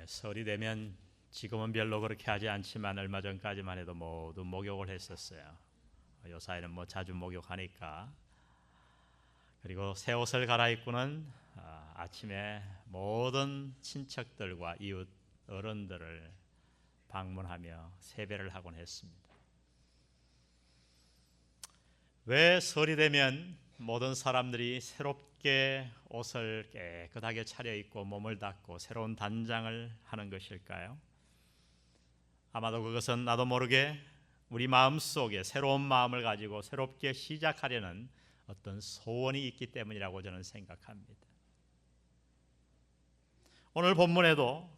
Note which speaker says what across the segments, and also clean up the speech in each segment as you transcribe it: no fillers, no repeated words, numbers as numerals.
Speaker 1: 설이 되면 지금은 별로 그렇게 하지 않지만 얼마 전까지만 해도 모두 목욕을 했었어요. 요사이는 자주 목욕하니까. 그리고 새 옷을 갈아입고는 아침에 모든 친척들과 이웃 어른들을 방문하며 세배를 하곤 했습니다. 왜 설이 되면 모든 사람들이 새롭게 옷을 깨끗하게 차려입고 몸을 닦고 새로운 단장을 하는 것일까요? 아마도 그것은 나도 모르게 우리 마음속에 새로운 마음을 가지고 새롭게 시작하려는 어떤 소원이 있기 때문이라고 저는 생각합니다. 오늘 본문에도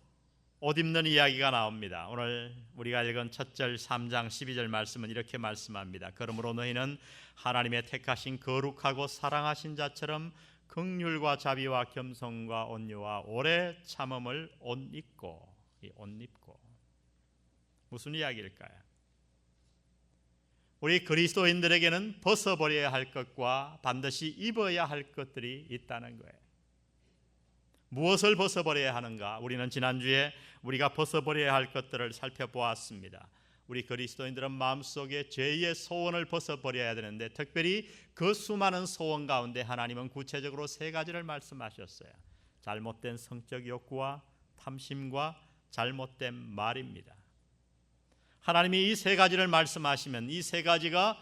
Speaker 1: 옷 입는 이야기가 나옵니다. 오늘 우리가 읽은 첫 절 3장 12절 말씀은 이렇게 말씀합니다. 그러므로 너희는 하나님의 택하신 거룩하고 사랑하신 자처럼 긍휼과 자비와 겸손과 온유와 오래 참음을 옷 입고. 무슨 이야기일까요? 우리 그리스도인들에게는 벗어버려야 할 것과 반드시 입어야 할 것들이 있다는 거예요. 무엇을 벗어버려야 하는가? 우리는 지난주에 우리가 벗어버려야 할 것들을 살펴보았습니다. 우리 그리스도인들은 마음속에 죄의 소원을 벗어버려야 되는데 특별히 그 수많은 소원 가운데 하나님은 구체적으로 3가지를 말씀하셨어요. 잘못된 성적 욕구와 탐심과 잘못된 말입니다. 하나님이 이 3가지를 말씀하시면 이 3가지가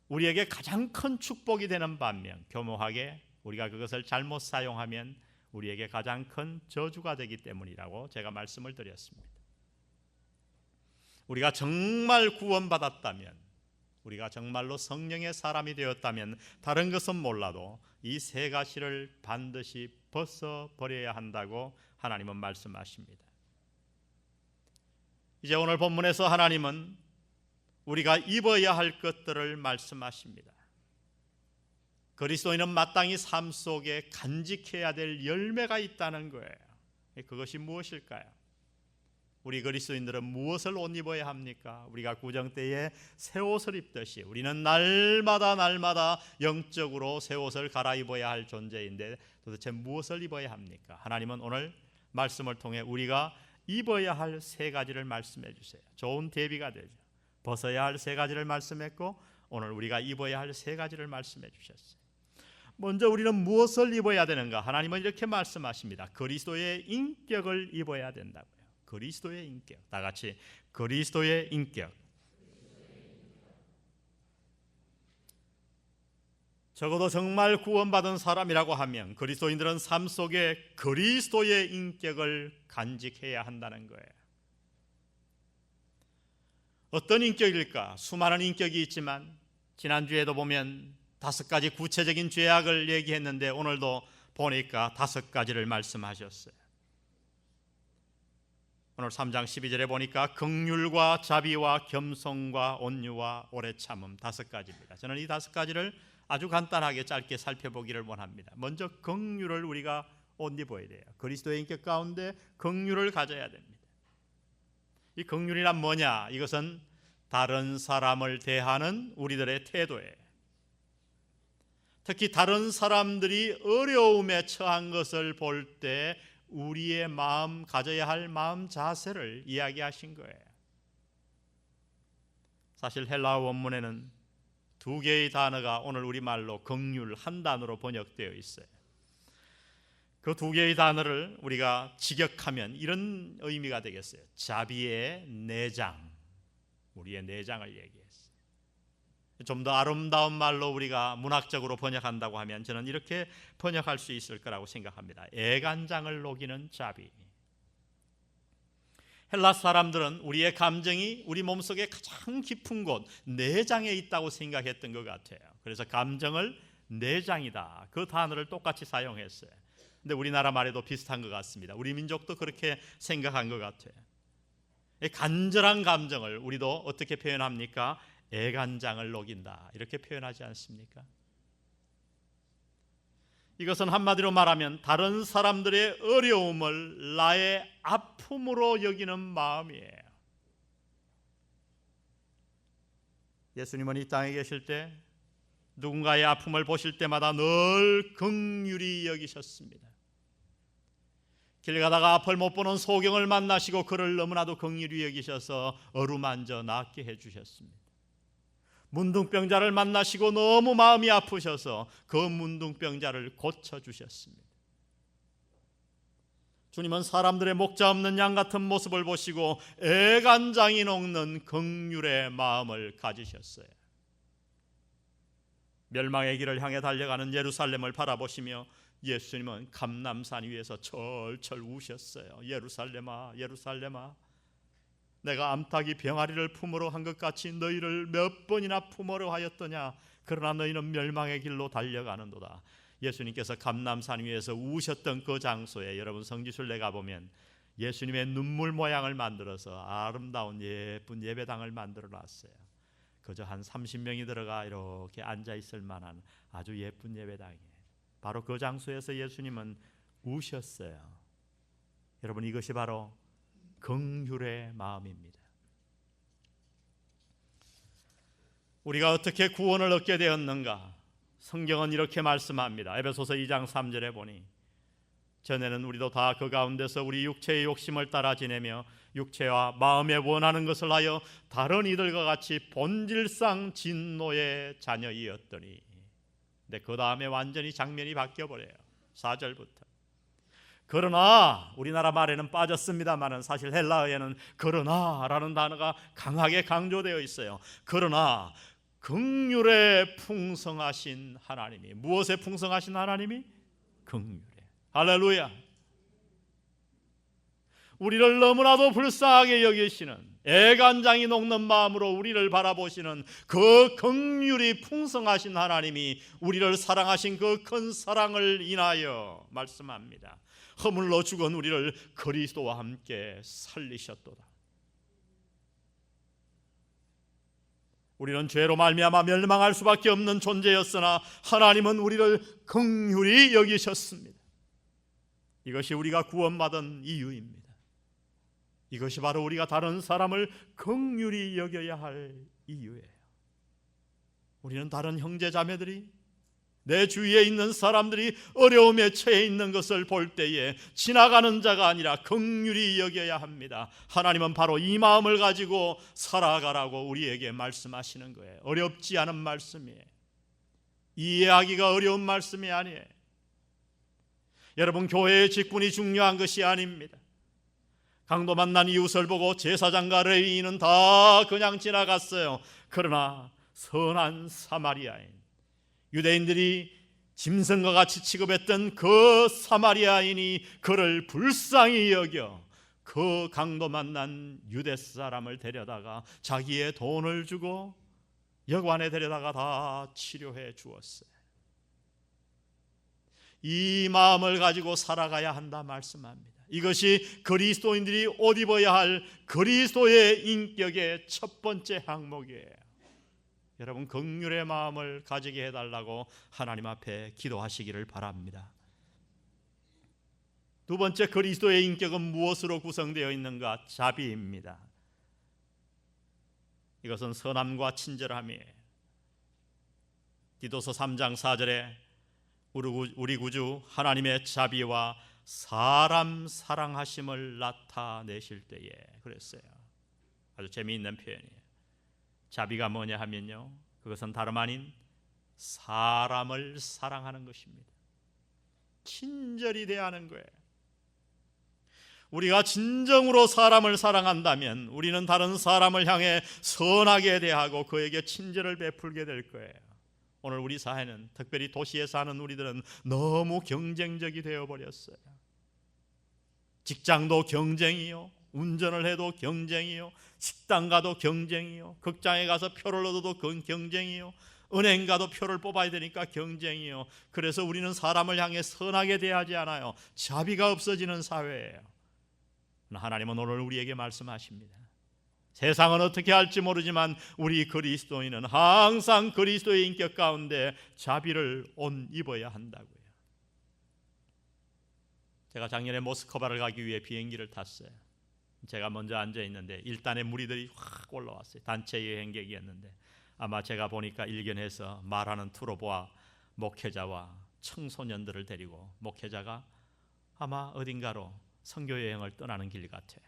Speaker 1: 우리에게 가장 큰 축복이 되는 반면 교묘하게 우리가 그것을 잘못 사용하면 우리에게 가장 큰 저주가 되기 때문이라고 제가 말씀을 드렸습니다. 우리가 정말 구원받았다면, 우리가 정말로 성령의 사람이 되었다면 다른 것은 몰라도 이 3가지를 반드시 벗어버려야 한다고 하나님은 말씀하십니다. 이제 오늘 본문에서 하나님은 우리가 입어야 할 것들을 말씀하십니다. 그리스도인은 마땅히 삶 속에 간직해야 될 열매가 있다는 거예요. 그것이 무엇일까요? 우리 그리스도인들은 무엇을 옷 입어야 합니까? 우리가 구정 때에 새 옷을 입듯이 우리는 날마다 영적으로 새 옷을 갈아입어야 할 존재인데 도대체 무엇을 입어야 합니까? 하나님은 오늘 말씀을 통해 우리가 입어야 할 3가지를 말씀해 주세요. 좋은 대비가 되죠. 벗어야 할 3가지를 말씀했고 오늘 우리가 입어야 할 3가지를 말씀해 주셨어요. 먼저 우리는 무엇을 입어야 되는가? 하나님은 이렇게 말씀하십니다. 그리스도의 인격을 입어야 된다고요. 그리스도의 인격. 다 같이 그리스도의 인격. 적어도 정말 구원받은 사람이라고 하면 그리스도인들은 삶 속에 그리스도의 인격을 간직해야 한다는 거예요. 어떤 인격일까? 수많은 인격이 있지만 지난주에도 보면 5가지 구체적인 죄악을 얘기했는데 오늘도 보니까 5가지를 말씀하셨어요. 오늘 3장 12절에 보니까 긍휼과 자비와 겸손과 온유와 오래 참음 5가지입니다. 저는 이 5가지를 아주 간단하게 짧게 살펴보기를 원합니다. 먼저 긍휼을 우리가 옷 입어야 돼요. 그리스도의 인격 가운데 긍휼을 가져야 됩니다. 이 긍휼이란 뭐냐? 이것은 다른 사람을 대하는 우리들의 태도예요. 특히 다른 사람들이 어려움에 처한 것을 볼 때 우리의 마음, 가져야 할 마음 자세를 이야기하신 거예요. 사실 헬라어 원문에는 2개의 단어가 오늘 우리말로 긍휼 한 단어로 번역되어 있어요. 그 2개의 단어를 우리가 직역하면 이런 의미가 되겠어요. 자비의 내장, 우리의 내장을 얘기했어요. 좀 더 아름다운 말로 우리가 문학적으로 번역한다고 하면 저는 이렇게 번역할 수 있을 거라고 생각합니다. 애간장을 녹이는 자비. 헬라 사람들은 우리의 감정이 우리 몸속에 가장 깊은 곳 내장에 있다고 생각했던 것 같아요. 그래서 감정을 내장이다, 그 단어를 똑같이 사용했어요. 근데 우리나라 말에도 비슷한 것 같습니다. 우리 민족도 그렇게 생각한 것 같아요. 간절한 감정을 우리도 어떻게 표현합니까? 애간장을 녹인다, 이렇게 표현하지 않습니까? 이것은 한마디로 말하면 다른 사람들의 어려움을 나의 아픔으로 여기는 마음이에요. 예수님은 이 땅에 계실 때 누군가의 아픔을 보실 때마다 늘 긍휼히 여기셨습니다. 길 가다가 앞을 못 보는 소경을 만나시고 그를 너무나도 긍휼히 여기셔서 어루만져 낫게 해주셨습니다. 문둥병자를 만나시고 너무 마음이 아프셔서 그 문둥병자를 고쳐주셨습니다. 주님은 사람들의 목자 없는 양 같은 모습을 보시고 애간장이 녹는 긍휼의 마음을 가지셨어요. 멸망의 길을 향해 달려가는 예루살렘을 바라보시며 예수님은 감람산 위에서 철철 우셨어요. 예루살렘아, 예루살렘아, 내가 암탉이 병아리를 품으러 한 것 같이 너희를 몇 번이나 품으러 하였더냐. 그러나 너희는 멸망의 길로 달려가는도다. 예수님께서 감람산 위에서 우셨던 그 장소에 여러분 성지순례 가보면 예수님의 눈물 모양을 만들어서 아름다운 예쁜 예배당을 만들어 놨어요. 그저 한 30명이 들어가 이렇게 앉아 있을 만한 아주 예쁜 예배당이에요. 바로 그 장소에서 예수님은 우셨어요. 여러분, 이것이 바로 긍휼의 마음입니다. 우리가 어떻게 구원을 얻게 되었는가? 성경은 이렇게 말씀합니다. 에베소서 2장 3절에 보니 전에는 우리도 다 그 가운데서 우리 육체의 욕심을 따라 지내며 육체와 마음에 원하는 것을 하여 다른 이들과 같이 본질상 진노의 자녀이었더니, 근데 그 다음에 완전히 장면이 바뀌어버려요. 4절부터 그러나, 우리나라 말에는 빠졌습니다마는 사실 헬라어에는 그러나라는 단어가 강하게 강조되어 있어요. 그러나 긍휼에 풍성하신 하나님이, 무엇에 풍성하신 하나님이? 긍휼에. 할렐루야. 우리를 너무나도 불쌍하게 여기시는, 애간장이 녹는 마음으로 우리를 바라보시는 그 긍휼이 풍성하신 하나님이 우리를 사랑하신 그 큰 사랑을 인하여 말씀합니다. 허물로 죽은 우리를 그리스도와 함께 살리셨도다. 우리는 죄로 말미암아 멸망할 수밖에 없는 존재였으나 하나님은 우리를 긍휼히 여기셨습니다. 이것이 우리가 구원받은 이유입니다. 이것이 바로 우리가 다른 사람을 긍휼히 여겨야 할 이유예요. 우리는 다른 형제 자매들이, 내 주위에 있는 사람들이 어려움에 처해 있는 것을 볼 때에 지나가는 자가 아니라 긍휼히 여겨야 합니다. 하나님은 바로 이 마음을 가지고 살아가라고 우리에게 말씀하시는 거예요. 어렵지 않은 말씀이에요. 이해하기가 어려운 말씀이 아니에요. 여러분, 교회의 직분이 중요한 것이 아닙니다. 강도 만난 이웃을 보고 제사장과 레위인은 다 그냥 지나갔어요. 그러나 선한 사마리아인, 유대인들이 짐승과 같이 취급했던 그 사마리아인이 그를 불쌍히 여겨 그 강도 만난 유대 사람을 데려다가 자기의 돈을 주고 여관에 데려다가 다 치료해 주었어요. 이 마음을 가지고 살아가야 한다 말씀합니다. 이것이 그리스도인들이 옷 입어야 할 그리스도의 인격의 첫 번째 항목이에요. 여러분, 긍휼의 마음을 가지게 해달라고 하나님 앞에 기도하시기를 바랍니다. 두 번째, 그리스도의 인격은 무엇으로 구성되어 있는가? 자비입니다. 이것은 선함과 친절함이에요. 디도서 3장 4절에 우리 구주 하나님의 자비와 사람 사랑하심을 나타내실 때에 그랬어요. 아주 재미있는 표현이에요. 자비가 뭐냐 하면요, 그것은 다름 아닌 사람을 사랑하는 것입니다. 친절히 대하는 거예요. 우리가 진정으로 사람을 사랑한다면 우리는 다른 사람을 향해 선하게 대하고 그에게 친절을 베풀게 될 거예요. 오늘 우리 사회는, 특별히 도시에 사는 우리들은 너무 경쟁적이 되어버렸어요. 직장도 경쟁이요, 운전을 해도 경쟁이요, 식당 가도 경쟁이요, 극장에 가서 표를 얻어도 경쟁이요, 은행 가도 표를 뽑아야 되니까 경쟁이요. 그래서 우리는 사람을 향해 선하게 대하지 않아요. 자비가 없어지는 사회예요. 하나님은 오늘 우리에게 말씀하십니다. 세상은 어떻게 할지 모르지만 우리 그리스도인은 항상 그리스도의 인격 가운데 자비를 옷 입어야 한다고요. 제가 작년에 모스크바를 가기 위해 비행기를 탔어요. 제가 먼저 앉아 있는데 일단의 무리들이 확 올라왔어요. 단체 여행객이었는데 아마 제가 보니까 일견해서 말하는 투로보아 목회자와 청소년들을 데리고, 목회자가 아마 어딘가로 선교 여행을 떠나는 길 같아요.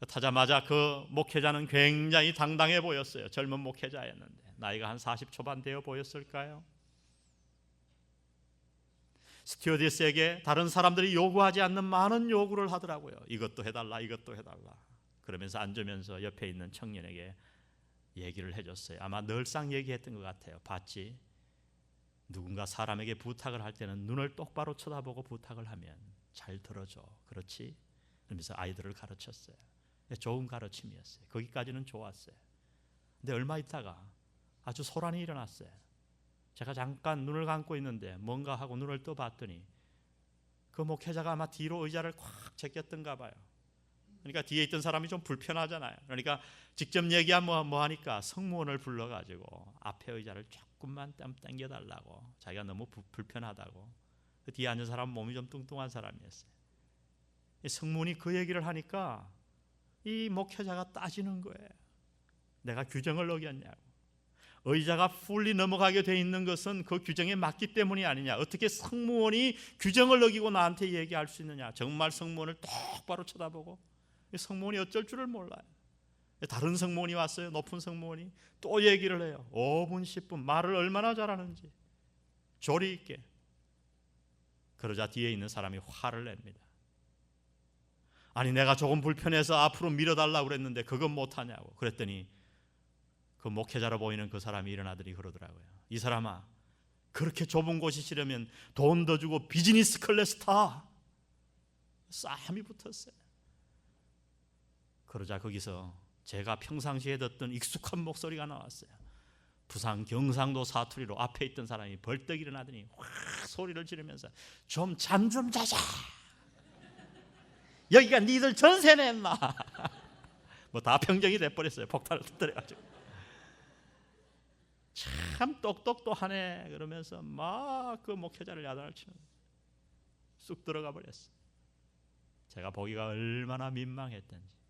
Speaker 1: 타자마자 그 목회자는 굉장히 당당해 보였어요. 젊은 목회자였는데 나이가 한 40 초반 되어 보였을까요? 스튜어디스에게 다른 사람들이 요구하지 않는 많은 요구를 하더라고요. 이것도 해달라, 이것도 해달라. 그러면서 앉으면서 옆에 있는 청년에게 얘기를 해줬어요. 아마 늘상 얘기했던 것 같아요. 봤지? 누군가 사람에게 부탁을 할 때는 눈을 똑바로 쳐다보고 부탁을 하면 잘 들어줘. 그렇지? 그러면서 아이들을 가르쳤어요. 좋은 가르침이었어요. 거기까지는 좋았어요. 근데 얼마 있다가 아주 소란이 일어났어요. 제가 잠깐 눈을 감고 있는데 뭔가 하고 눈을 떠봤더니 그 목회자가 아마 뒤로 의자를 꽉 제꼈던가 봐요. 그러니까 뒤에 있던 사람이 좀 불편하잖아요. 그러니까 직접 얘기하면 뭐 하니까 성무원을 불러가지고 앞에 의자를 조금만 당겨달라고, 자기가 너무 불편하다고. 그 뒤에 앉은 사람은 몸이 좀 뚱뚱한 사람이었어요. 성무원이 그 얘기를 하니까 이 목회자가 따지는 거예요. 내가 규정을 어겼냐고. 의자가 풀리 넘어가게 돼 있는 것은 그 규정에 맞기 때문이 아니냐. 어떻게 성무원이 규정을 어기고 나한테 얘기할 수 있느냐. 정말 성무원을 똑바로 쳐다보고, 성무원이 어쩔 줄을 몰라요. 다른 성무원이 왔어요. 높은 성무원이 또 얘기를 해요. 5분 10분 말을 얼마나 잘하는지 조리 있게. 그러자 뒤에 있는 사람이 화를 냅니다. 아니 내가 조금 불편해서 앞으로 밀어달라고 그랬는데 그건 못하냐고. 그랬더니 그 목회자로 보이는 그 사람이 일어나더니 그러더라고요. 이 사람아, 그렇게 좁은 곳이 싫으면 돈 더 주고 비즈니스 클래스 타. 싸움이 붙었어요. 그러자 거기서 제가 평상시에 듣던 익숙한 목소리가 나왔어요. 부산 경상도 사투리로 앞에 있던 사람이 벌떡 일어나더니 확 소리를 지르면서 좀 잠 좀 자자. 여기가 니들 전세 냈나? 뭐 다 평정이 돼버렸어요. 폭탄을 터뜨려가지고. 참 똑똑도 하네 그러면서 막 그 목회자를 야단을 치는 거예요. 쑥 들어가 버렸어요. 제가 보기가 얼마나 민망했던지.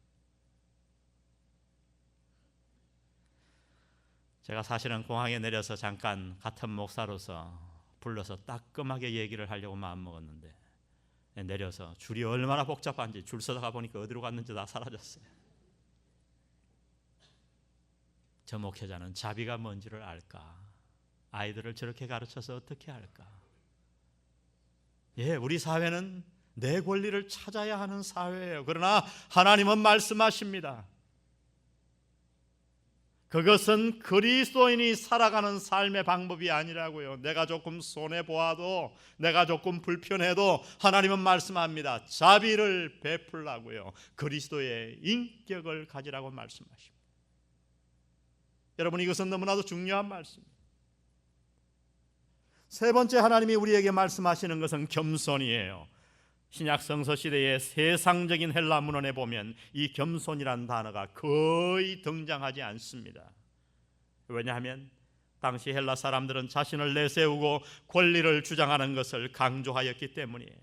Speaker 1: 제가 사실은 공항에 내려서 잠깐 같은 목사로서 불러서 따끔하게 얘기를 하려고 마음먹었는데 내려서 줄이 얼마나 복잡한지 줄 서다가 보니까 어디로 갔는지 다 사라졌어요. 저 목회자는 자비가 뭔지를 알까? 아이들을 저렇게 가르쳐서 어떻게 할까? 예, 우리 사회는 내 권리를 찾아야 하는 사회예요. 그러나 하나님은 말씀하십니다. 그것은 그리스도인이 살아가는 삶의 방법이 아니라고요. 내가 조금 손해보아도, 내가 조금 불편해도 하나님은 말씀합니다. 자비를 베풀라고요. 그리스도의 인격을 가지라고 말씀하십니다. 여러분, 이것은 너무나도 중요한 말씀입니다. 세 번째 하나님이 우리에게 말씀하시는 것은 겸손이에요. 신약 성서 시대의 세상적인 헬라 문헌에 보면 이 겸손이라는 단어가 거의 등장하지 않습니다. 왜냐하면 당시 헬라 사람들은 자신을 내세우고 권리를 주장하는 것을 강조하였기 때문이에요.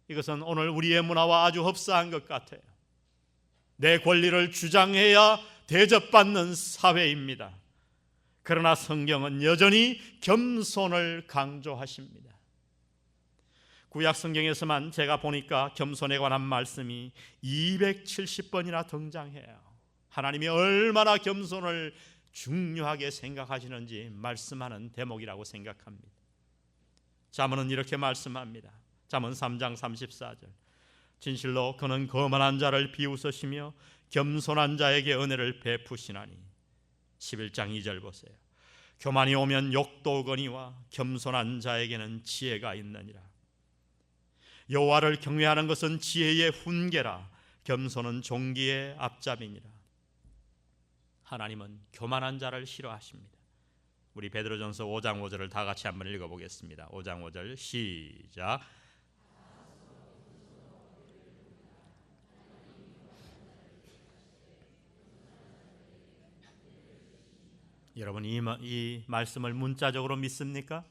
Speaker 1: 이것은 오늘 우리의 문화와 아주 흡사한 것 같아요. 내 권리를 주장해야 대접받는 사회입니다. 그러나 성경은 여전히 겸손을 강조하십니다. 구약 성경에서만 제가 보니까 겸손에 관한 말씀이 270번이나 등장해요. 하나님이 얼마나 겸손을 중요하게 생각하시는지 말씀하는 대목이라고 생각합니다. 잠언은 이렇게 말씀합니다. 잠언 3장 34절. 진실로 그는 거만한 자를 비웃으시며 겸손한 자에게 은혜를 베푸시나니. 11장 2절 보세요. 교만이 오면 욕도 오거니와 겸손한 자에게는 지혜가 있느니라. 여호와를 경외하는 것은 지혜의 훈계라. 겸손은 종기의 앞잡이니라. 하나님은 교만한 자를 싫어하십니다. 우리 베드로전서 5장 5절을 다 같이 한번 읽어보겠습니다. 5장 5절 시작. 여러분, 이 말씀을 문자적으로 믿습니까?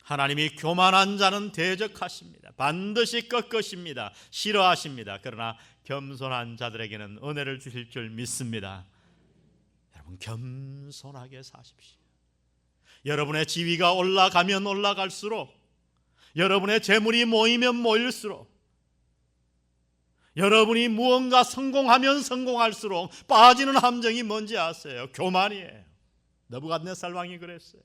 Speaker 1: 하나님이 교만한 자는 대적하십니다. 반드시 꺾으십니다. 싫어하십니다. 그러나 겸손한 자들에게는 은혜를 주실 줄 믿습니다. 여러분, 겸손하게 사십시오. 여러분의 지위가 올라가면 올라갈수록, 여러분의 재물이 모이면 모일수록, 여러분이 무언가 성공하면 성공할수록 빠지는 함정이 뭔지 아세요? 교만이에요. 느부갓네살 왕이 그랬어요.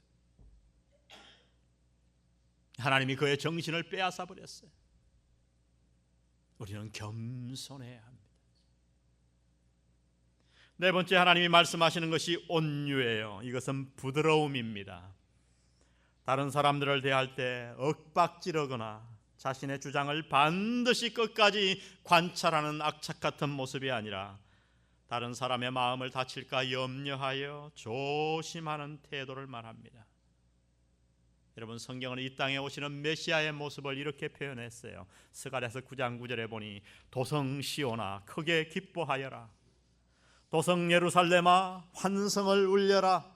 Speaker 1: 하나님이 그의 정신을 빼앗아 버렸어요. 우리는 겸손해야 합니다. 네 번째, 하나님이 말씀하시는 것이 온유예요. 이것은 부드러움입니다. 다른 사람들을 대할 때 윽박지르거나 자신의 주장을 반드시 끝까지 관찰하는 악착 같은 모습이 아니라 다른 사람의 마음을 다칠까 염려하여 조심하는 태도를 말합니다. 여러분, 성경은 이 땅에 오시는 메시아의 모습을 이렇게 표현했어요. 스가랴서 9장 9절에 보니 도성 시온아 크게 기뻐하여라. 도성 예루살렘아 환성을 울려라.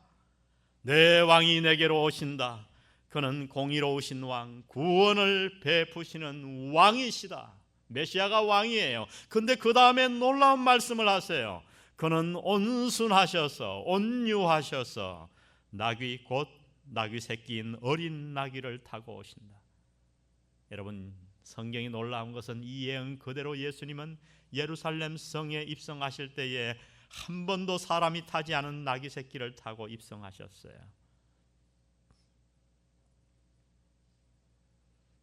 Speaker 1: 내 왕이 내게로 오신다. 그는 공의로우신 왕, 구원을 베푸시는 왕이시다. 메시아가 왕이에요. 근데 그 다음에 놀라운 말씀을 하세요. 그는 온순하셔서 온유하셔서 나귀 곧 나귀 새끼인 어린 나귀를 타고 오신다. 여러분, 성경이 놀라운 것은 이 예언 그대로 예수님은 예루살렘 성에 입성하실 때에 한 번도 사람이 타지 않은 나귀 새끼를 타고 입성하셨어요.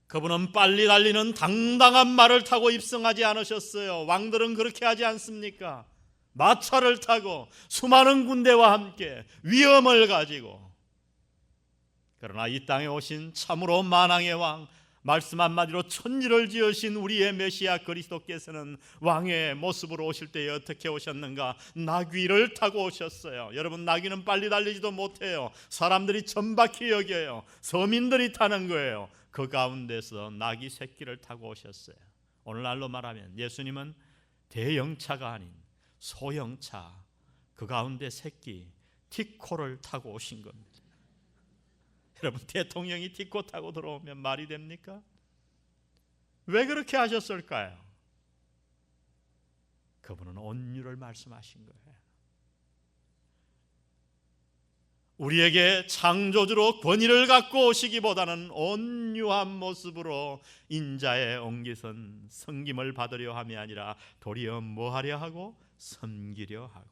Speaker 1: 그분은 빨리 달리는 당당한 말을 타고 입성하지 않으셨어요. 왕들은 그렇게 하지 않습니까? 마차를 타고 수많은 군대와 함께 위엄을 가지고. 그러나 이 땅에 오신 참으로 만왕의 왕, 말씀 한마디로 천지를 지으신 우리의 메시아 그리스도께서는 왕의 모습으로 오실 때에 어떻게 오셨는가? 나귀를 타고 오셨어요. 여러분, 나귀는 빨리 달리지도 못해요. 사람들이 천박히 여겨요. 서민들이 타는 거예요. 그 가운데서 나귀 새끼를 타고 오셨어요. 오늘날로 말하면 예수님은 대형차가 아닌 소형차, 그 가운데 새끼 티코를 타고 오신 겁니다. 여러분, 대통령이 티코 타고 들어오면 말이 됩니까? 왜 그렇게 하셨을까요? 그분은 온유를 말씀하신 거예요. 우리에게 창조주로 권위를 갖고 오시기보다는 온유한 모습으로 인자의 옹기선 섬김을 받으려 함이 아니라 도리어 뭐하려 하고? 섬기려 하고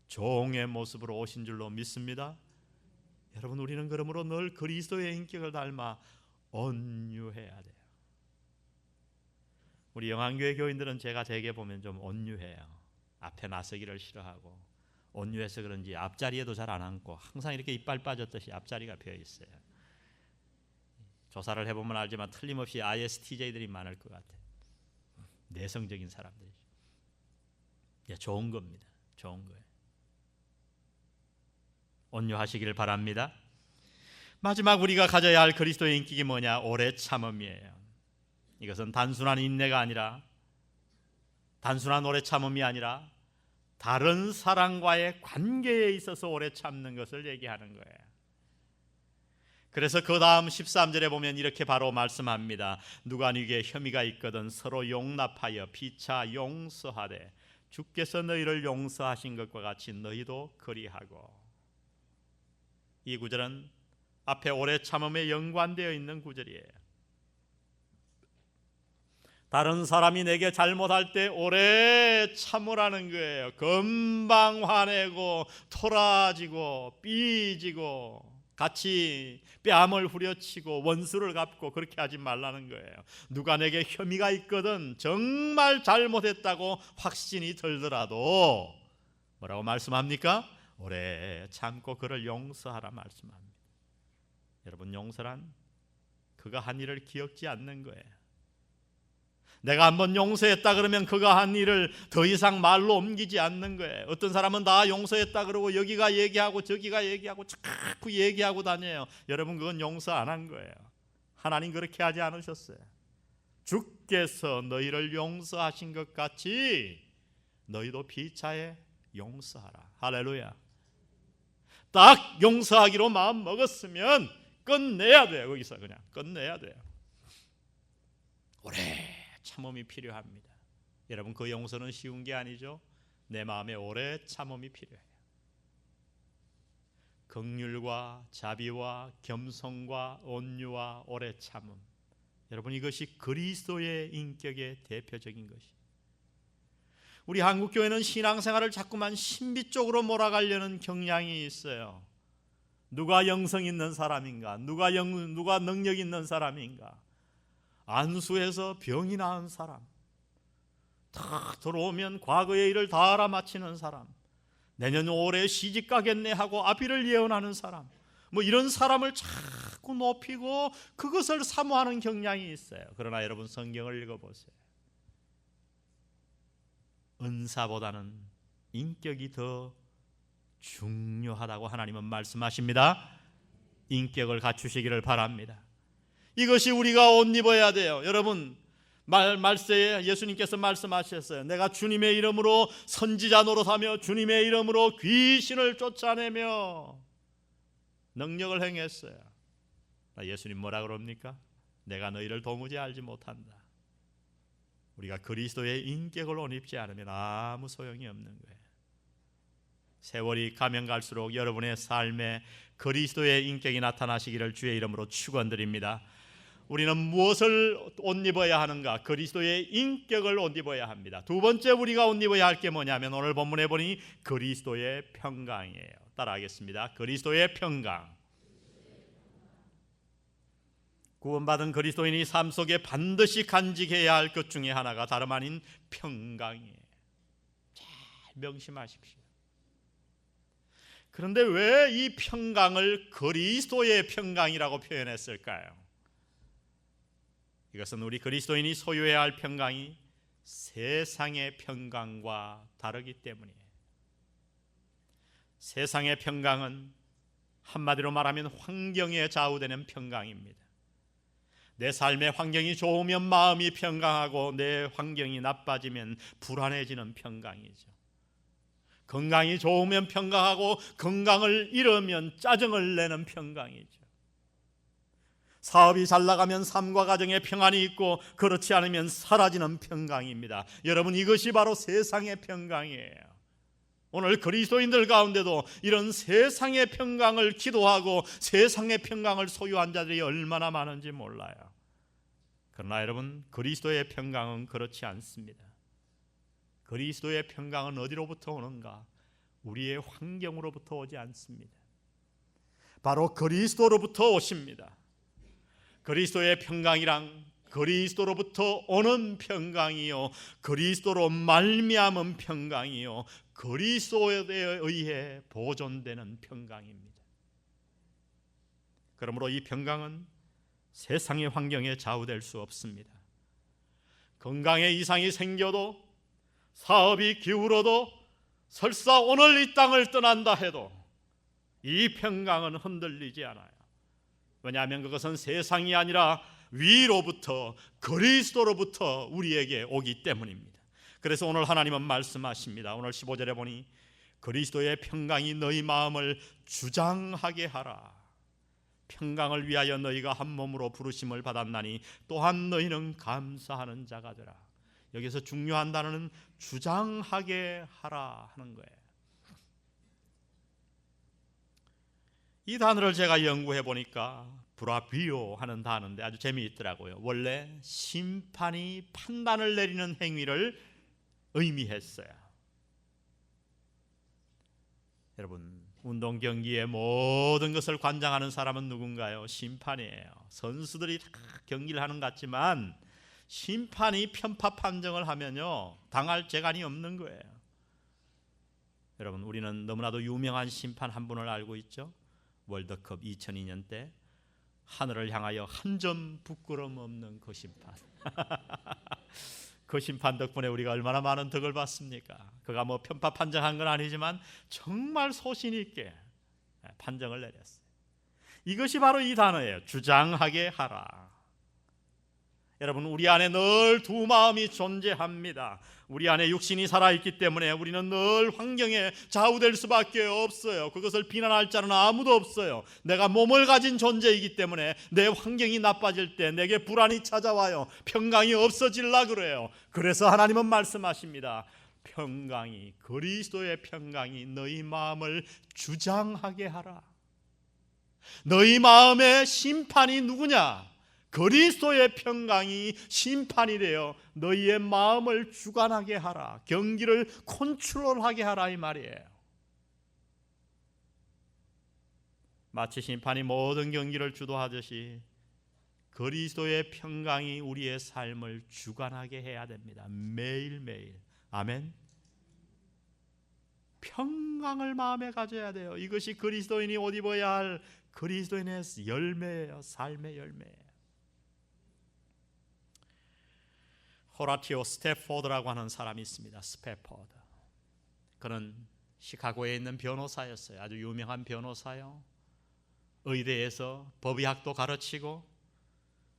Speaker 1: 종의 모습으로 오신 줄로 믿습니다. 여러분, 우리는 그러므로 늘 그리스도의 인격을 닮아 온유해야 돼요. 우리 영안교회 교인들은 제가 대개 보면 좀 온유해요. 앞에 나서기를 싫어하고 온유해서 그런지 앞자리에도 잘 안 앉고 항상 이렇게 이빨 빠졌듯이 앞자리가 비어 있어요. 조사를 해보면 알지만 틀림없이 ISTJ들이 많을 것 같아요. 내성적인 사람들이. 좋은 겁니다. 좋은 거예요. 온유하시기를 바랍니다. 마지막 우리가 가져야 할 그리스도의 인격이 뭐냐? 오래 참음이에요. 이것은 단순한 인내가 아니라, 단순한 오래 참음이 아니라 다른 사람과의 관계에 있어서 오래 참는 것을 얘기하는 거예요. 그래서 그 다음 13절에 보면 이렇게 바로 말씀합니다. 누가 네게 혐의가 있거든 서로 용납하여 피차 용서하되 주께서 너희를 용서하신 것과 같이 너희도 그리하고. 이 구절은 앞에 오래 참음에 연관되어 있는 구절이에요. 다른 사람이 내게 잘못할 때 오래 참으라는 거예요. 금방 화내고 토라지고 삐지고 같이 뺨을 후려치고 원수를 갚고 그렇게 하지 말라는 거예요. 누가 내게 혐의가 있거든 정말 잘못했다고 확신이 들더라도 뭐라고 말씀합니까? 오래 참고 그를 용서하라 말씀합니다. 여러분, 용서란 그가 한 일을 기억지 않는 거예요. 내가 한번 용서했다 그러면 그가 한 일을 더 이상 말로 옮기지 않는 거예요. 어떤 사람은 다 용서했다 그러고 여기가 얘기하고 저기가 얘기하고 자꾸 얘기하고 다녀요. 여러분, 그건 용서 안 한 거예요. 하나님 그렇게 하지 않으셨어요. 주께서 너희를 용서하신 것 같이 너희도 피차에 용서하라. 할렐루야. 딱 용서하기로 마음 먹었으면 끝내야 돼요. 거기서 그냥 끝내야 돼요. 오래 참음이 필요합니다. 여러분, 그 용서는 쉬운 게 아니죠. 내 마음에 오래 참음이 필요해요. 긍휼과 자비와 겸손과 온유와 오래 참음, 여러분, 이것이 그리스도의 인격의 대표적인 것이. 우리 한국교회는 신앙생활을 자꾸만 신비 쪽으로 몰아가려는 경향이 있어요. 누가 영성 있는 사람인가? 누가 능력 있는 사람인가? 안수해서 병이 나은 사람, 다 들어오면 과거의 일을 다 알아맞히는 사람, 내년 올해 시집 가겠네 하고 아비를 예언하는 사람, 뭐 이런 사람을 자꾸 높이고 그것을 사모하는 경향이 있어요. 그러나 여러분, 성경을 읽어보세요. 은사보다는 인격이 더 중요하다고 하나님은 말씀하십니다. 인격을 갖추시기를 바랍니다. 이것이 우리가 옷 입어야 돼요. 여러분, 말세에 예수님께서 말씀하셨어요. 내가 주님의 이름으로 선지자 노릇하며 주님의 이름으로 귀신을 쫓아내며 능력을 행했어요. 예수님 뭐라 그럽니까? 내가 너희를 도무지 알지 못한다. 우리가 그리스도의 인격을 옷 입지 않으면 아무 소용이 없는 거예요. 세월이 가면 갈수록 여러분의 삶에 그리스도의 인격이 나타나시기를 주의 이름으로 축원드립니다. 우리는 무엇을 옷 입어야 하는가? 그리스도의 인격을 옷 입어야 합니다. 두 번째 우리가 옷 입어야 할 게 뭐냐면 오늘 본문에 보니 그리스도의 평강이에요. 따라하겠습니다. 그리스도의 평강. 구원받은 그리스도인이 삶 속에 반드시 간직해야 할 것 중에 하나가 다름 아닌 평강이에요. 잘 명심하십시오. 그런데 왜 이 평강을 그리스도의 평강이라고 표현했을까요? 이것은 우리 그리스도인이 소유해야 할 평강이 세상의 평강과 다르기 때문이에요. 세상의 평강은 한마디로 말하면 환경에 좌우되는 평강입니다. 내 삶의 환경이 좋으면 마음이 평강하고 내 환경이 나빠지면 불안해지는 평강이죠. 건강이 좋으면 평강하고 건강을 잃으면 짜증을 내는 평강이죠. 사업이 잘 나가면 삶과 가정에 평안이 있고 그렇지 않으면 사라지는 평강입니다. 여러분, 이것이 바로 세상의 평강이에요. 오늘 그리스도인들 가운데도 이런 세상의 평강을 기도하고 세상의 평강을 소유한 자들이 얼마나 많은지 몰라요. 그러나 여러분, 그리스도의 평강은 그렇지 않습니다. 그리스도의 평강은 어디로부터 오는가? 우리의 환경으로부터 오지 않습니다. 바로 그리스도로부터 오십니다. 그리스도의 평강이란 그리스도로부터 오는 평강이요, 그리스도로 말미암은 평강이요, 그리스도에 의해 보존되는 평강입니다. 그러므로 이 평강은 세상의 환경에 좌우될 수 없습니다. 건강에 이상이 생겨도, 사업이 기울어도, 설사 오늘 이 땅을 떠난다 해도 이 평강은 흔들리지 않아요. 왜냐하면 그것은 세상이 아니라 위로부터, 그리스도로부터 우리에게 오기 때문입니다. 그래서 오늘 하나님은 말씀하십니다. 오늘 15절에 보니 그리스도의 평강이 너희 마음을 주장하게 하라. 평강을 위하여 너희가 한 몸으로 부르심을 받았나니 또한 너희는 감사하는 자가 되라. 여기서 중요한 단어는 주장하게 하라 하는 거예요. 이 단어를 제가 연구해 보니까 브라비오 하는 단어인데 아주 재미있더라고요. 원래 심판이 판단을 내리는 행위를 의미했어요. 여러분, 운동 경기의 모든 것을 관장하는 사람은 누군가요? 심판이에요. 선수들이 다 경기를 하는 것 같지만 심판이 편파 판정을 하면요, 당할 재간이 없는 거예요. 여러분, 우리는 너무나도 유명한 심판 한 분을 알고 있죠. 월드컵 2002년 때 하늘을 향하여 한 점 부끄럼 없는 그 심판. 그 심판 덕분에 우리가 얼마나 많은 덕을 받습니까? 그가 뭐 편파 판정한 건 아니지만 정말 소신 있게 판정을 내렸어요. 이것이 바로 이 단어예요. 주장하게 하라. 여러분, 우리 안에 늘 두 마음이 존재합니다. 우리 안에 육신이 살아있기 때문에 우리는 늘 환경에 좌우될 수밖에 없어요. 그것을 비난할 자는 아무도 없어요. 내가 몸을 가진 존재이기 때문에 내 환경이 나빠질 때 내게 불안이 찾아와요. 평강이 없어질라 그래요. 그래서 하나님은 말씀하십니다. 평강이, 그리스도의 평강이 너희 마음을 주장하게 하라. 너희 마음의 심판이 누구냐? 그리스도의 평강이 심판이 되어 너희의 마음을 주관하게 하라, 경기를 컨트롤하게 하라 이 말이에요. 마치 심판이 모든 경기를 주도하듯이 그리스도의 평강이 우리의 삶을 주관하게 해야 됩니다. 매일매일. 아멘. 평강을 마음에 가져야 돼요. 이것이 그리스도인이 옷 입어야 할 그리스도인의 열매예요. 삶의 열매예요. 호라티오 스태포드라고 하는 사람이 있습니다. 스태포드. 그는 시카고에 있는 변호사였어요. 아주 유명한 변호사요. 의대에서 법의학도 가르치고,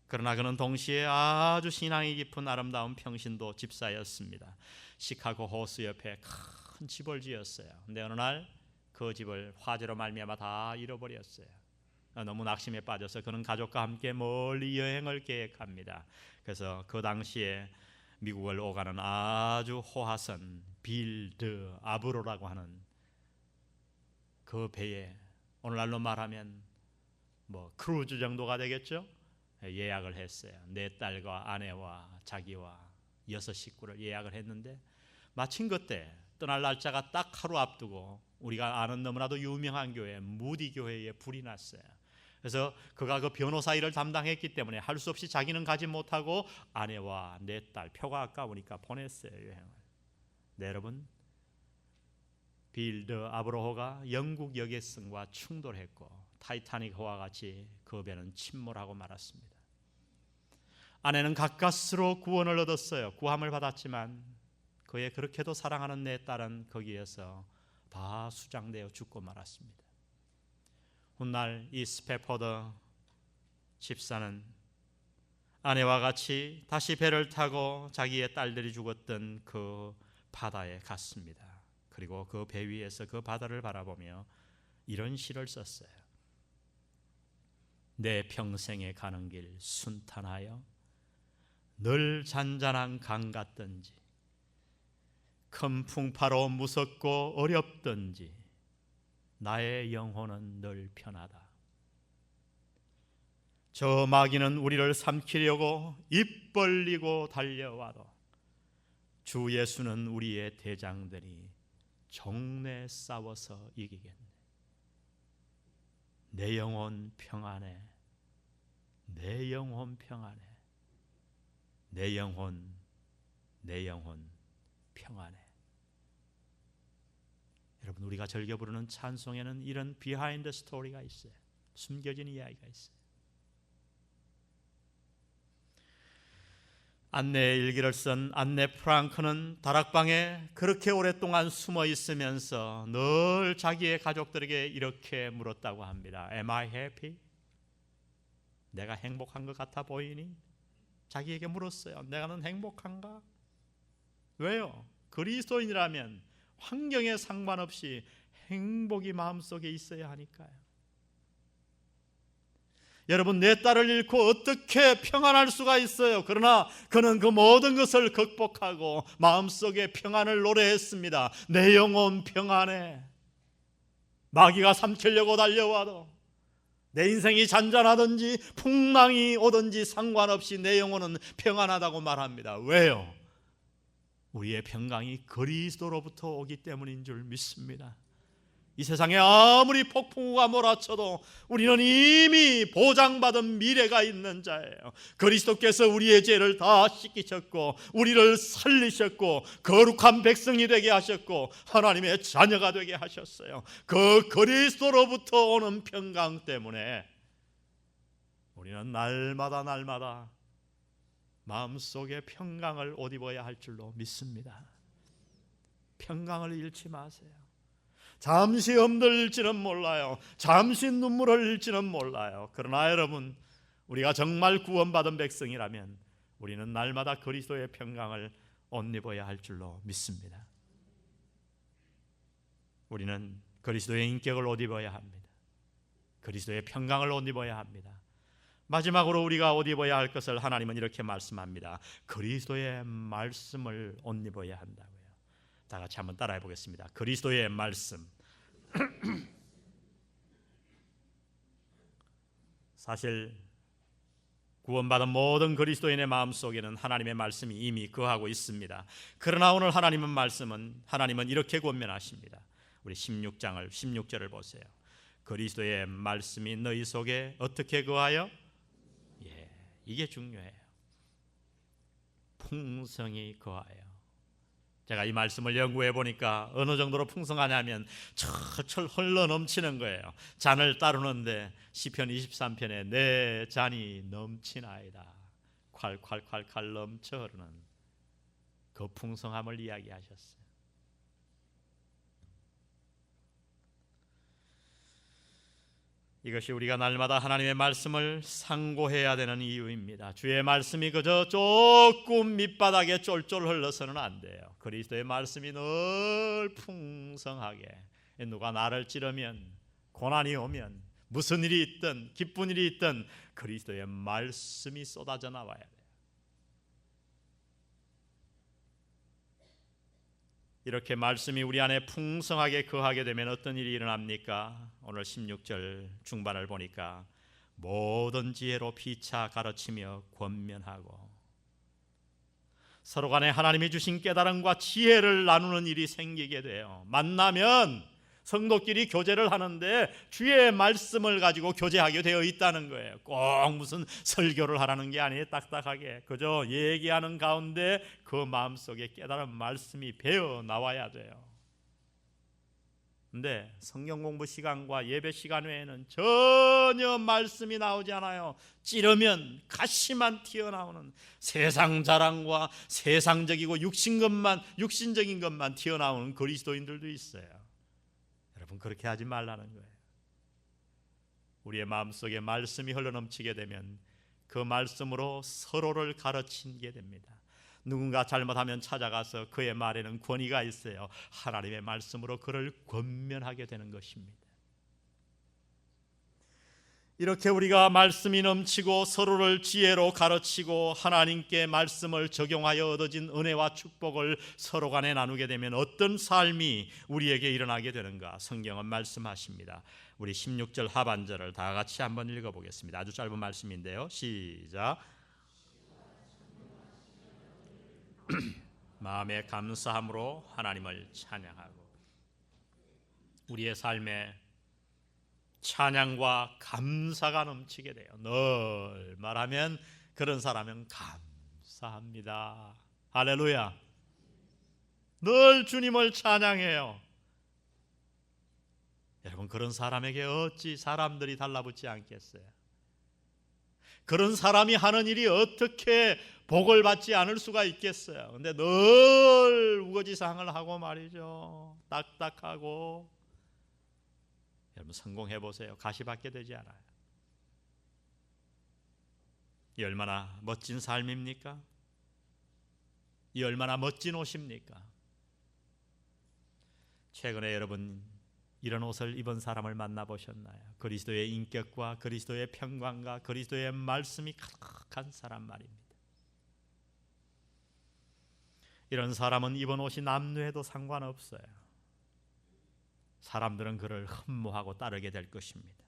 Speaker 1: 그러나 그는 동시에 아주 신앙이 깊은 아름다운 평신도 집사였습니다. 시카고 호수 옆에 큰 집을 지었어요. 근데 어느 날 그 집을 화재로 말미암아 다 잃어버렸어요. 너무 낙심에 빠져서 그는 가족과 함께 멀리 여행을 계획합니다. 그래서 그 당시에 미국을 오가는 아주 호화선 빌드 아브로라고 하는 그 배에, 오늘날로 말하면 크루즈 정도가 되겠죠? 예약을 했어요. 4딸과 아내와 자기와 6 식구를 예약을 했는데, 마침 그때 떠날 날짜가 딱 하루 앞두고 우리가 아는 너무나도 유명한 교회 무디 교회에 불이 났어요. 그래서 그가 그 변호사 일을 담당했기 때문에 할 수 없이 자기는 가지 못하고 아내와 4딸, 표가 아까우니까 보냈어요, 여행을. 네, 여러분, 빌드 아브로호가 영국 여객선과 충돌했고 타이타닉호와 같이 그 배는 침몰하고 말았습니다. 아내는 가까스로 구원을 얻었어요. 구함을 받았지만 그의 그렇게도 사랑하는 4딸은 거기에서 다 수장되어 죽고 말았습니다. 훗날 이 스태포드 집사는 아내와 같이 다시 배를 타고 자기의 딸들이 죽었던 그 바다에 갔습니다. 그리고 그 배 위에서 그 바다를 바라보며 이런 시를 썼어요. 내 평생에 가는 길 순탄하여 늘 잔잔한 강 같던지, 큰 풍파로 무섭고 어렵던지 나의 영혼은 늘 편하다. 저 마귀는 우리를 삼키려고 입 벌리고 달려와도 주 예수는 우리의 대장들이 정내 싸워서 이기겠네. 내 영혼 평안해, 내 영혼 평안해, 내 영혼 평안해. 여러분, 우리가 즐겨 부르는 찬송에는 이런 비하인드 스토리가 있어요. 숨겨진 이야기가 있어요. 안네의 일기를 쓴 안네 프랑크는 다락방에 그렇게 오랫동안 숨어 있으면서 늘 자기의 가족들에게 이렇게 물었다고 합니다. Am I happy? 내가 행복한 것 같아 보이니? 자기에게 물었어요. 내가는 행복한가? 왜요? 그리스도인이라면 환경에 상관없이 행복이 마음속에 있어야 하니까요. 여러분, 4딸을 잃고 어떻게 평안할 수가 있어요? 그러나 그는 그 모든 것을 극복하고 마음속에 평안을 노래했습니다. 내 영혼 평안해. 마귀가 삼키려고 달려와도, 내 인생이 잔잔하든지 풍랑이 오든지 상관없이 내 영혼은 평안하다고 말합니다. 왜요? 우리의 평강이 그리스도로부터 오기 때문인 줄 믿습니다. 이 세상에 아무리 폭풍우가 몰아쳐도 우리는 이미 보장받은 미래가 있는 자예요. 그리스도께서 우리의 죄를 다 씻기셨고 우리를 살리셨고 거룩한 백성이 되게 하셨고 하나님의 자녀가 되게 하셨어요. 그 그리스도로부터 오는 평강 때문에 우리는 날마다 마음속에 평강을 옷 입어야 할 줄로 믿습니다. 평강을 잃지 마세요. 잠시 흔들릴지는 몰라요. 잠시 눈물을 흘릴지는 몰라요. 그러나 여러분, 우리가 정말 구원받은 백성이라면 우리는 날마다 그리스도의 평강을 옷 입어야 할 줄로 믿습니다. 우리는 그리스도의 인격을 옷 입어야 합니다. 그리스도의 평강을 옷 입어야 합니다. 마지막으로 우리가 옷 입어야 할 것을 하나님은 이렇게 말씀합니다. 그리스도의 말씀을 옷 입어야 한다고요. 다 같이 한번 따라해 보겠습니다. 그리스도의 말씀. 사실 구원받은 모든 그리스도인의 마음속에는 하나님의 말씀이 이미 거하고 있습니다. 그러나 오늘 하나님은 이렇게 권면하십니다. 우리 16절을 보세요. 그리스도의 말씀이 너희 속에 어떻게 거하여? 이게 중요해요. 풍성히 거하여. 제가 이 말씀을 연구해 보니까 어느 정도로 풍성하냐면 철철 흘러 넘치는 거예요. 잔을 따르는데 시편 23편에 내 잔이 넘치나이다. 콸콸콸콸 넘쳐 흐르는 그 풍성함을 이야기하셨어요. 이것이 우리가 날마다 하나님의 말씀을 상고해야 되는 이유입니다. 주의 말씀이 그저 조금 밑바닥에 쫄쫄 흘러서는 안 돼요. 그리스도의 말씀이 늘 풍성하게, 누가 나를 찌르면, 고난이 오면, 무슨 일이 있든 기쁜 일이 있든 그리스도의 말씀이 쏟아져 나와야 돼요. 이렇게 말씀이 우리 안에 풍성하게 거하게 되면 어떤 일이 일어납니까? 오늘 16절 중반을 보니까 모든 지혜로 피차 가르치며 권면하고, 서로 간에 하나님이 주신 깨달음과 지혜를 나누는 일이 생기게 돼요. 만나면 성도끼리 교제를 하는데 주의 말씀을 가지고 교제하게 되어 있다는 거예요. 꼭 무슨 설교를 하라는 게 아니에요. 딱딱하게 그저 얘기하는 가운데 그 마음속에 깨달은 말씀이 배어 나와야 돼요. 근데 성경 공부 시간과 예배 시간 외에는 전혀 말씀이 나오지 않아요. 찌르면 가시만 튀어나오는 세상 자랑과 세상적이고 육신적인 것만 튀어나오는 그리스도인들도 있어요. 여러분, 그렇게 하지 말라는 거예요. 우리의 마음속에 말씀이 흘러넘치게 되면 그 말씀으로 서로를 가르치게 됩니다. 누군가 잘못하면 찾아가서 그의 말에는 권위가 있어요. 하나님의 말씀으로 그를 권면하게 되는 것입니다. 이렇게 우리가 말씀이 넘치고 서로를 지혜로 가르치고 하나님께 말씀을 적용하여 얻어진 은혜와 축복을 서로 간에 나누게 되면 어떤 삶이 우리에게 일어나게 되는가? 성경은 말씀하십니다. 우리 16절 하반절을 다 같이 한번 읽어보겠습니다. 아주 짧은 말씀인데요. 시작. 마음에 감사함으로 하나님을 찬양하고. 우리의 삶에 찬양과 감사가 넘치게 돼요. 늘 말하면 그런 사람은 감사합니다. 할렐루야. 늘 주님을 찬양해요. 여러분, 그런 사람에게 어찌 사람들이 달라붙지 않겠어요? 그런 사람이 하는 일이 어떻게 복을 받지 않을 수가 있겠어요? 근데 늘 우거지상을 하고 말이죠. 딱딱하고. 여러분, 성공해 보세요. 가시받게 되지 않아요. 이 얼마나 멋진 삶입니까? 이 얼마나 멋진 옷입니까? 최근에 여러분 이런 옷을 입은 사람을 만나보셨나요? 그리스도의 인격과 그리스도의 평강과 그리스도의 말씀이 가득한 사람 말입니다. 이런 사람은 입은 옷이 남루해도 상관없어요. 사람들은 그를 흠모하고 따르게 될 것입니다.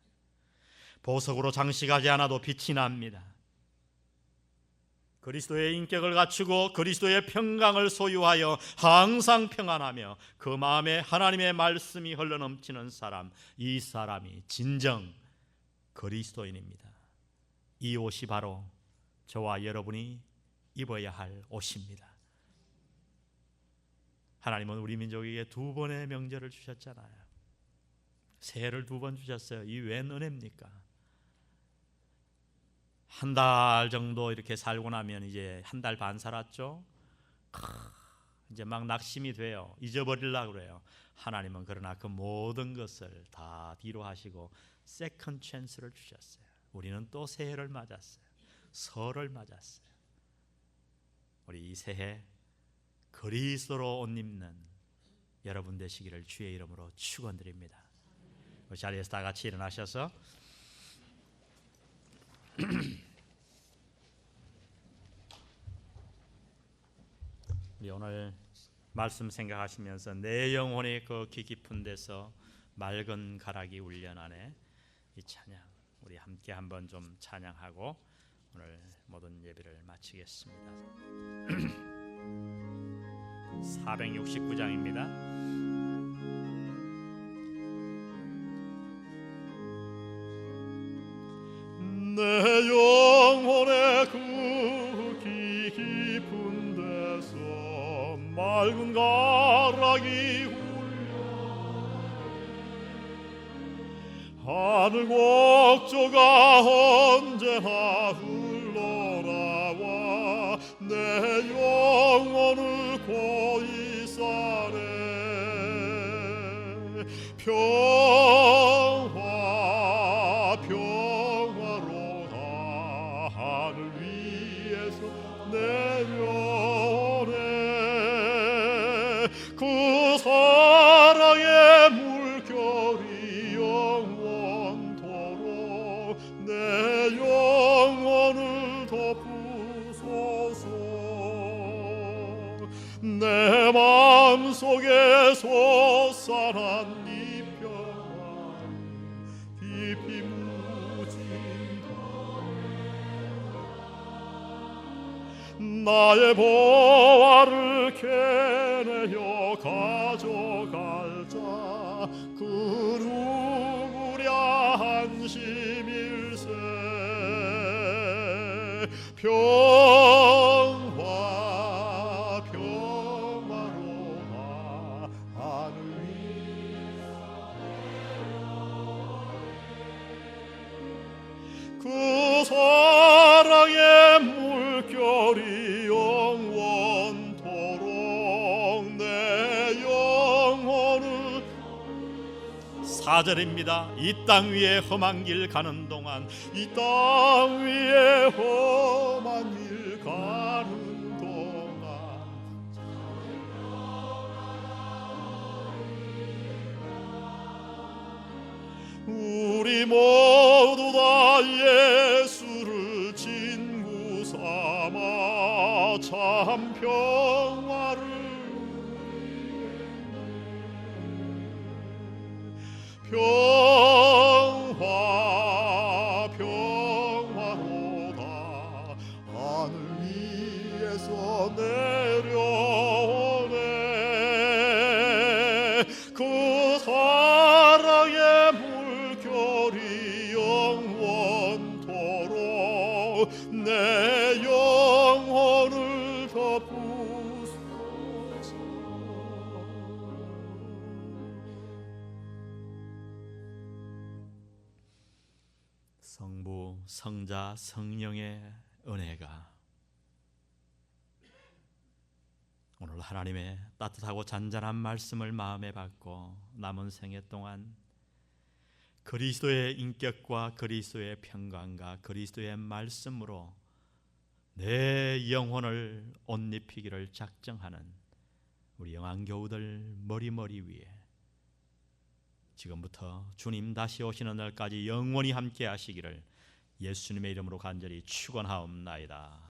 Speaker 1: 보석으로 장식하지 않아도 빛이 납니다. 그리스도의 인격을 갖추고 그리스도의 평강을 소유하여 항상 평안하며 그 마음에 하나님의 말씀이 흘러넘치는 사람, 이 사람이 진정 그리스도인입니다. 이 옷이 바로 저와 여러분이 입어야 할 옷입니다. 하나님은 우리 민족에게 2번의 명절을 주셨잖아요. 새해를 2번 주셨어요. 이 웬 은혜입니까? 한 달 정도 이렇게 살고 나면 이제 1달 반 살았죠. 이제 막 낙심이 돼요. 잊어버리려고 그래요. 하나님은 그러나 그 모든 것을 다 뒤로 하시고 세컨드 찬스를 주셨어요. 우리는 또 새해를 맞았어요. 설을 맞았어요. 우리 이 새해 그리스도로 옷 입는 여러분 되시기를 주의 이름으로 축원드립니다. 우리 자리에서 다 같이 일어나셔서 우리 오늘 말씀 생각하시면서 내 영혼의 그 귀 깊은 데서 맑은 가락이 울려나네, 이 찬양 우리 함께 한번 좀 찬양하고 오늘 모든 예배를 마치겠습니다. 469장입니다. 내 영혼의 그 깊은 데서 맑은 가락이 울려 하늘 곡조가 언제나 흘러나와 내 영혼을 고이 싸네. 평화로다 하늘 위에서 내려오네. 그 사랑의 물결이 영원토록 내 영혼을 덮으소서. 내 마음속에 솟아난 이 평화 깊이 묻힌다. 나의 보화를 캐내어 가져갈 자 그 누구랴 한심일세. 평화로다 하늘 위에서 그 사랑의 물결이 영원토록 내 영혼을. 4절입니다. 이 땅 위에 험한 길 가는 동안, 이 땅 위에 험한 길 가는 동안 우리 모두 다 예수를 친구 삼아 참 평화를 평화로다 하늘 위에서 내려오네. 그 사랑의 물결이 영원토록 내 영혼을 덮으소서. 성부, 성자, 성령의 은혜가 오늘 하나님의 따뜻하고 잔잔한 말씀을 마음에 받고 남은 생애 동안 그리스도의 인격과 그리스도의 평강과 그리스도의 말씀으로 내 영혼을 옷 입히기를 작정하는 우리 영안교우들 머리 위에 지금부터 주님 다시 오시는 날까지 영원히 함께 하시기를 예수님의 이름으로 간절히 축원하옵나이다.